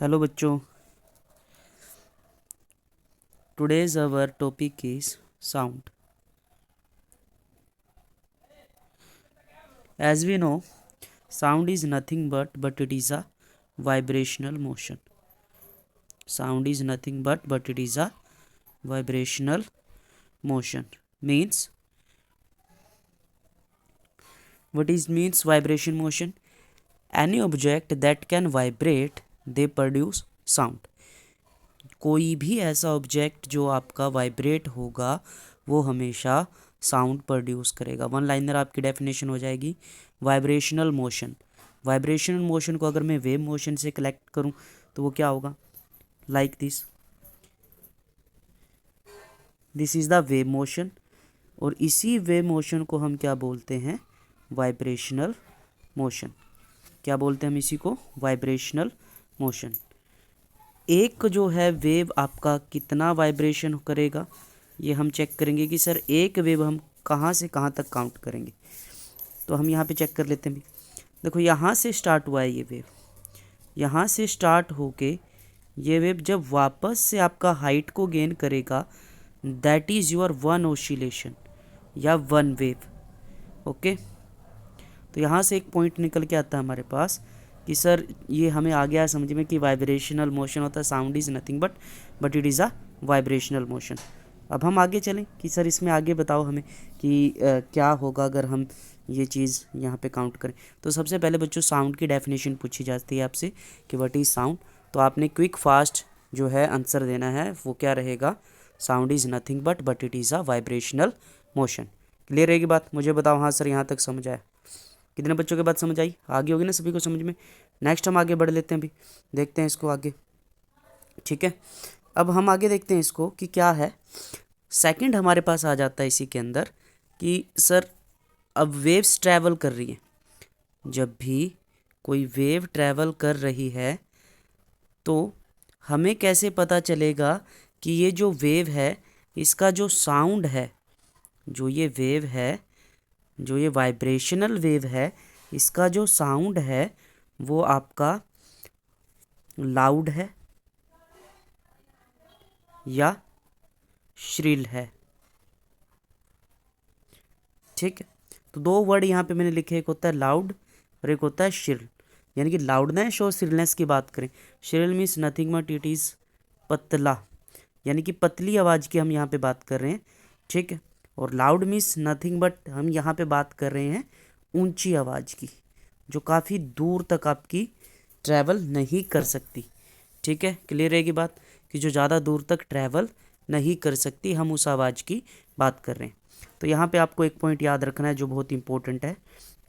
Hello बच्चों, today's our topic is sound. As we know, sound is nothing but it is a vibrational motion. Sound is nothing but it is a vibrational motion. Means what is means vibration motion? Any object that can vibrate, they produce sound. कोई भी ऐसा object जो आपका vibrate होगा वो हमेशा sound produce करेगा। One liner आपकी डेफिनेशन हो जाएगी वाइब्रेशनल मोशन। वाइब्रेशनल मोशन को अगर मैं वेव मोशन से कलेक्ट करूं तो वो क्या होगा? Like this is the wave motion, और इसी वेव मोशन को हम क्या बोलते हैं? Vibrational motion. क्या बोलते हैं हम इसी को? Vibrational motion. एक जो है वेव आपका कितना वाइब्रेशन करेगा ये हम चेक करेंगे कि सर एक वेव हम कहाँ से कहाँ तक काउंट करेंगे। तो हम यहाँ पे चेक कर लेते हैं। देखो यहाँ से स्टार्ट हुआ है ये वेव, यहाँ से स्टार्ट होके ये वेव जब वापस से आपका हाइट को गेन करेगा, that is your one oscillation या वन वेव। ओके, तो यहाँ से एक पॉइंट निकल के आता है हमारे पास कि सर ये हमें आ गया समझ में कि वाइब्रेशनल मोशन होता है। Sound is nothing but it is a vibrational motion. अब हम आगे चलें कि सर इसमें आगे बताओ हमें कि क्या होगा अगर हम ये चीज़ यहाँ पे काउंट करें। तो सबसे पहले बच्चों साउंड की डेफिनेशन पूछी जाती है आपसे कि व्हाट इज़ साउंड। तो आपने क्विक फास्ट जो है आंसर देना है, वो क्या रहेगा? Sound is nothing but it is a vibrational motion. Clear रहेगी बात? मुझे बताओ हाँ सर यहाँ तक समझ आया? कितने बच्चों के बात समझ आई? आगे होगी ना सभी को समझ में? नेक्स्ट हम आगे बढ़ लेते हैं, अभी देखते हैं इसको आगे। ठीक है, अब हम आगे देखते हैं इसको कि क्या है। सेकंड हमारे पास आ जाता है इसी के अंदर कि सर अब वेव्स ट्रैवल कर रही हैं। जब भी कोई वेव ट्रैवल कर रही है तो हमें कैसे पता चलेगा कि ये जो वेव है इसका जो साउंड है, जो ये वेव है, जो ये वाइब्रेशनल वेव है, इसका जो साउंड है वो आपका लाउड है या श्रिल है। ठीक है, तो दो वर्ड यहाँ पे मैंने लिखे, एक होता है लाउड और एक होता है श्रिल। यानी कि लाउडनेस और श्रिलनेस की बात करें, shrill means nothing but it is पतला, यानी कि पतली आवाज़ की हम यहाँ पे बात कर रहे हैं। ठीक है, और लाउड मीन्स नथिंग बट हम यहाँ पे बात कर रहे हैं ऊंची आवाज़ की, जो काफ़ी दूर तक आपकी ट्रैवल नहीं कर सकती। ठीक है, क्लियर रहेगी बात कि जो ज़्यादा दूर तक ट्रैवल नहीं कर सकती, हम उस आवाज़ की बात कर रहे हैं। तो यहाँ पे आपको एक पॉइंट याद रखना है जो बहुत इंपॉर्टेंट है।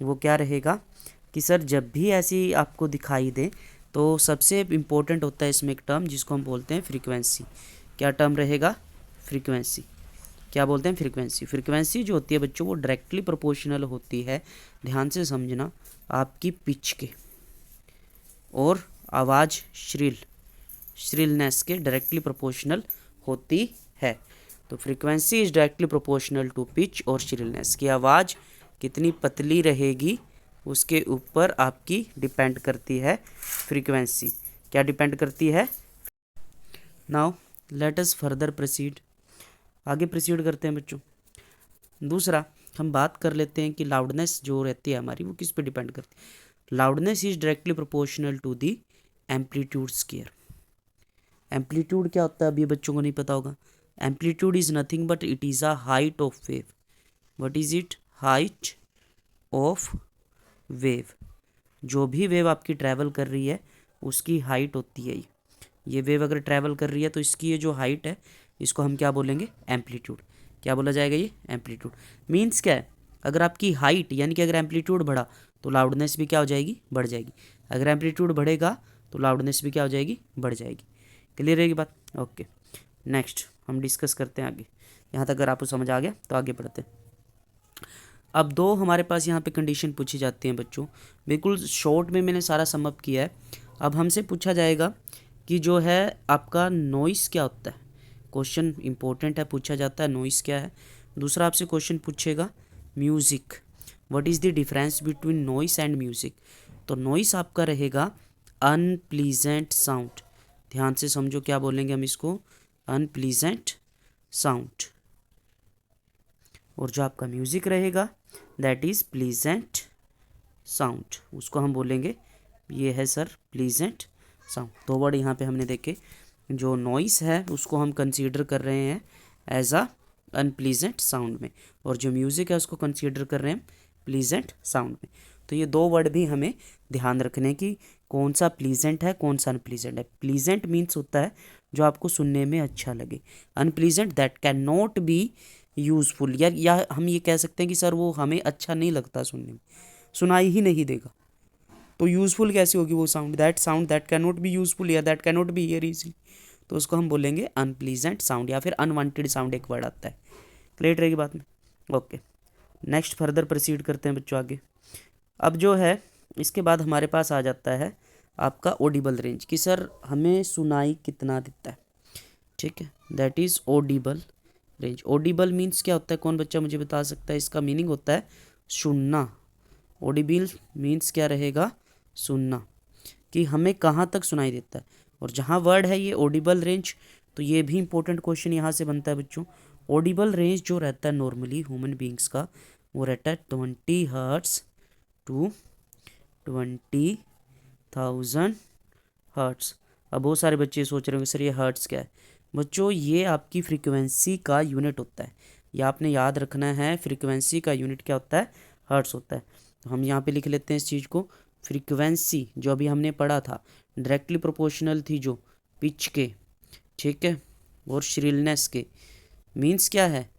वो क्या रहेगा कि सर जब भी ऐसी आपको दिखाई दे तो सबसे इम्पोर्टेंट होता है इसमें एक टर्म जिसको हम बोलते हैं फ्रीक्वेंसी। क्या टर्म रहेगा? फ्रीक्वेंसी। क्या बोलते हैं? फ्रीक्वेंसी। फ्रीक्वेंसी जो होती है बच्चों वो डायरेक्टली प्रोपोर्शनल होती है, ध्यान से समझना, आपकी पिच के और आवाज़ श्रिलनेस के डायरेक्टली प्रोपोर्शनल होती है। तो frequency is directly proportional to pitch और श्रिलनेस की आवाज़ कितनी पतली रहेगी उसके ऊपर आपकी डिपेंड करती है फ्रीक्वेंसी। क्या डिपेंड करती है? Now let us further proceed. आगे प्रोसीड करते हैं बच्चों। दूसरा हम बात कर लेते हैं कि लाउडनेस जो रहती है हमारी वो किस पे डिपेंड करती है। Loudness is directly proportional to the amplitude square. Amplitude क्या होता है अभी बच्चों को नहीं पता होगा। Amplitude is nothing but it is a height of wave. What is it? Height of wave. जो भी वेव आपकी ट्रैवल कर रही है उसकी हाइट होती है ये वेव अगर ट्रैवल कर रही है तो इसकी ये जो हाइट है इसको हम क्या बोलेंगे? एम्पलीट्यूड। क्या बोला जाएगा? ये एम्पलीट्यूड। मीन्स क्या है? अगर आपकी हाइट यानी कि अगर एम्पलीट्यूड बढ़ा तो लाउडनेस भी क्या हो जाएगी? बढ़ जाएगी। अगर एम्पलीट्यूड बढ़ेगा तो लाउडनेस भी क्या हो जाएगी? बढ़ जाएगी। क्लियर रहेगी बात? ओके, नेक्स्ट हम डिस्कस करते हैं आगे। यहाँ तक अगर आपको समझ आ गया तो आगे बढ़ते हैं। अब दो हमारे पास यहाँ पे कंडीशन पूछी जाती हैं बच्चों, बिल्कुल शॉर्ट में मैंने सारा समअप किया है। अब हमसे पूछा जाएगा कि जो है आपका नॉइस क्या होता है। क्वेश्चन इंपॉर्टेंट है, पूछा जाता है नॉइस क्या है। दूसरा आपसे क्वेश्चन पूछेगा music, what is the difference between noise and music. तो नॉइस आपका रहेगा अनप्लीजेंट साउंड। ध्यान से समझो क्या बोलेंगे हम इसको, अनप्लीजेंट साउंड। और जो आपका म्यूजिक रहेगा दैट इज प्लीजेंट साउंड, उसको हम बोलेंगे, ये है सर प्लीजेंट साउंड। दो वर्ड यहाँ पे हमने देखे। जो नॉइस है उसको हम कंसीडर कर रहे हैं एज अ अनप्लीजेंट साउंड में, और जो म्यूज़िक है उसको कंसीडर कर रहे हैं प्लीजेंट साउंड में। तो ये दो वर्ड भी हमें ध्यान रखने की, कौन सा प्लीजेंट है कौन सा अनप्लीजेंट है। प्लीजेंट मीन्स होता है जो आपको सुनने में अच्छा लगे, unpleasant that can not be useful, या हम ये कह सकते हैं कि सर वो हमें अच्छा नहीं लगता सुनने में, सुनाई ही नहीं देगा, तो यूजफुल कैसे होगी वो sound that can not be useful या that can not be hear easily, तो उसको हम बोलेंगे अनप्लीजेंट साउंड या फिर अनवांटेड साउंड, एक वर्ड आता है। क्लियर रहेगी बात में? ओके, नेक्स्ट फर्दर प्रोसीड करते हैं बच्चों आगे। अब जो है इसके बाद हमारे पास आ जाता है आपका ऑडिबल रेंज, कि सर हमें सुनाई कितना देता है। ठीक है, that is Audible range. Audible means क्या होता है, कौन बच्चा मुझे बता सकता है? इसका मीनिंग होता है सुनना। ऑडिबल मीन्स क्या रहेगा? सुनना, कि हमें कहाँ तक सुनाई देता है। और जहाँ वर्ड है ये ऑडिबल रेंज, तो ये भी इंपॉर्टेंट क्वेश्चन यहाँ से बनता है बच्चों। ऑडिबल रेंज जो रहता है नॉर्मली ह्यूमन बींग्स का, वो रहता है 20 हर्ट्स टू 20,000 हर्ट्स। अब बहुत सारे बच्चे सोच रहे होंगे सर ये हर्ट्स क्या है? बच्चों ये आपकी फ्रीक्वेंसी का यूनिट होता है, ये आपने याद रखना है। फ्रीक्वेंसी का यूनिट क्या होता है? हर्ट्स होता है। तो हम यहाँ पे लिख लेते हैं इस चीज़ को, फ्रीक्वेंसी जो अभी हमने पढ़ा था डायरेक्टली प्रोपोर्शनल थी जो पिच के, ठीक है, और श्रिलनेस के। मीन्स क्या है,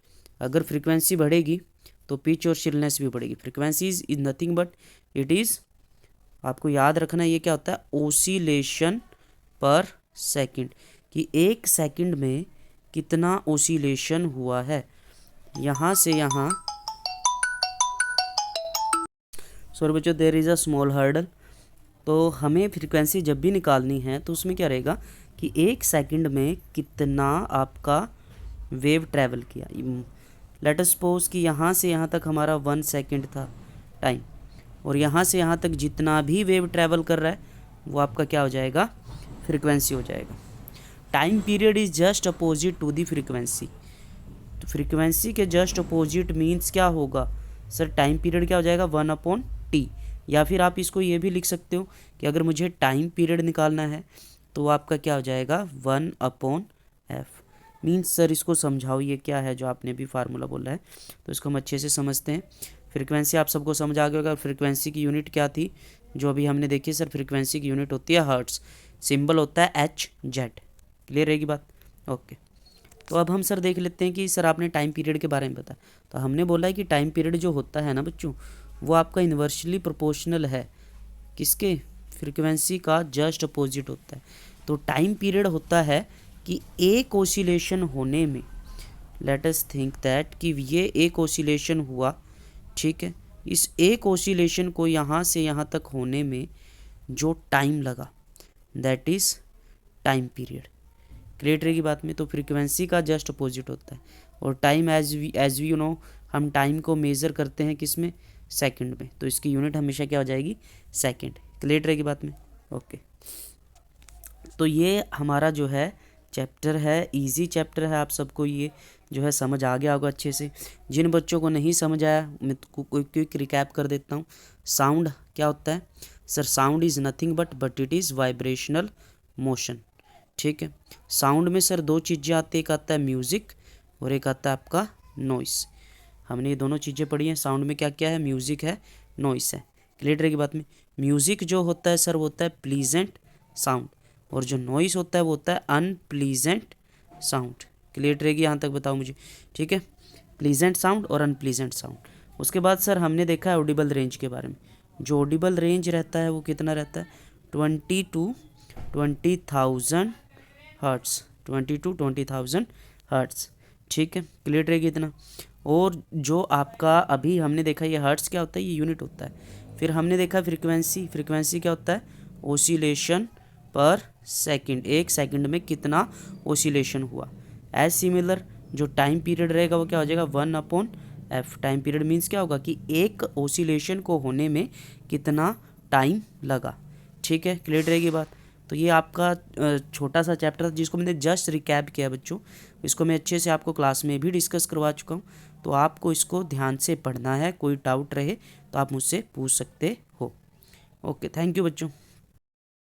अगर फ्रीक्वेंसी बढ़ेगी तो पिच और श्रिलनेस भी बढ़ेगी। Frequency is nothing but it is, आपको याद रखना ये क्या होता है? ओसिलेशन पर सेकंड, कि एक सेकंड में कितना ओसिलेशन हुआ है यहाँ से यहाँ। सॉरी बच्चों, there is a small hurdle. तो हमें फ्रीक्वेंसी जब भी निकालनी है तो उसमें क्या रहेगा कि एक सेकंड में कितना आपका वेव ट्रैवल किया। लेट अस सपोज कि यहाँ से यहाँ तक हमारा 1 सेकंड था टाइम, और यहाँ से यहाँ तक जितना भी वेव ट्रैवल कर रहा है वो आपका क्या हो जाएगा? फ्रीक्वेंसी हो जाएगा। Time period is just opposite to the frequency. तो फ्रीक्वेंसी के जस्ट अपोजिट मीन्स क्या होगा सर? टाइम पीरियड क्या हो जाएगा? 1/t। या फिर आप इसको ये भी लिख सकते हो कि अगर मुझे टाइम पीरियड निकालना है तो आपका क्या हो जाएगा? 1/f। मीन्स सर इसको समझाओ ये क्या है जो आपने भी फार्मूला बोला है, तो इसको हम अच्छे से समझते हैं। फ्रीक्वेंसी आप सबको समझ आ गया होगा। फ्रीक्वेंसी की यूनिट क्या थी जो अभी हमने देखी सर? फ्रीक्वेंसी की यूनिट होती है हर्ट्स, सिंबल होता है HZ। क्लियर रहेगी बात? ओके, तो अब हम सर देख लेते हैं कि सर आपने टाइम पीरियड के बारे में बताया, तो हमने बोला है कि टाइम पीरियड जो होता है ना बच्चों, वो आपका इन्वर्सली प्रोपोर्शनल है किसके? फ्रीक्वेंसी का जस्ट अपोजिट होता है। तो टाइम पीरियड होता है कि एक ओसिलेशन होने में, लेट अस थिंक दैट कि ये एक ओसिलेशन हुआ, ठीक है, इस एक ओसिलेशन को यहाँ से यहाँ तक होने में जो टाइम लगा that is time period. Clear रहेगी बात में? तो फ्रीक्वेंसी का जस्ट अपोजिट होता है। और time as we you know, हम टाइम को मेज़र करते हैं किस में? सेकंड में। तो इसकी यूनिट हमेशा क्या हो जाएगी? सेकंड। क्लियर रहेगी बात में? ओके, तो ये हमारा जो है चैप्टर है, इजी चैप्टर है, आप सबको ये जो है समझ आ गया होगा अच्छे से। जिन बच्चों को नहीं समझ आया मैं क्विक रिकैप कर देता हूँ। साउंड क्या होता है sir? Sound is nothing but it is vibrational motion. ठीक है, साउंड में सर दो चीज़ें आती है, एक आता है म्यूज़िक और एक आता है आपका नॉइस। हमने ये दोनों चीज़ें पढ़ी हैं। साउंड में क्या क्या है? म्यूज़िक है, नॉइस है। क्लियर रहेगी बात में? म्यूज़िक जो होता है सर वो होता है प्लीजेंट साउंड, और जो नॉइस होता है वो होता है अनप्लीजेंट साउंड। क्लियर रहेगी? यहाँ तक बताओ मुझे। ठीक है, प्लीजेंट साउंड और अनप्लीजेंट साउंड। उसके बाद सर हमने देखा है ऑडिबल रेंज के बारे में। जो ऑडिबल रेंज रहता है वो कितना रहता है? 20 to 20,000 हर्ट्स, 20 to 20,000 हर्ट्स। ठीक है, क्लियर रहेगी इतना। और जो आपका अभी हमने देखा ये हर्ट्स क्या होता है? ये यूनिट होता है। फिर हमने देखा फ्रीक्वेंसी, फ्रीक्वेंसी क्या होता है? ओसिलेशन पर सेकंड, एक सेकंड में कितना ओसिलेशन हुआ। एज सिमिलर जो टाइम पीरियड रहेगा वो क्या हो जाएगा? 1/f। टाइम पीरियड मीन्स क्या होगा कि एक ओसिलेशन को होने में कितना टाइम लगा। ठीक है, क्लियर रहेगी बात। तो ये आपका छोटा सा चैप्टर था जिसको मैंने जस्ट रिकैप किया बच्चों। इसको मैं अच्छे से आपको क्लास में भी डिस्कस करवा चुका हूँ, तो आपको इसको ध्यान से पढ़ना है। कोई डाउट रहे तो आप मुझसे पूछ सकते हो। ओके, थैंक यू बच्चों।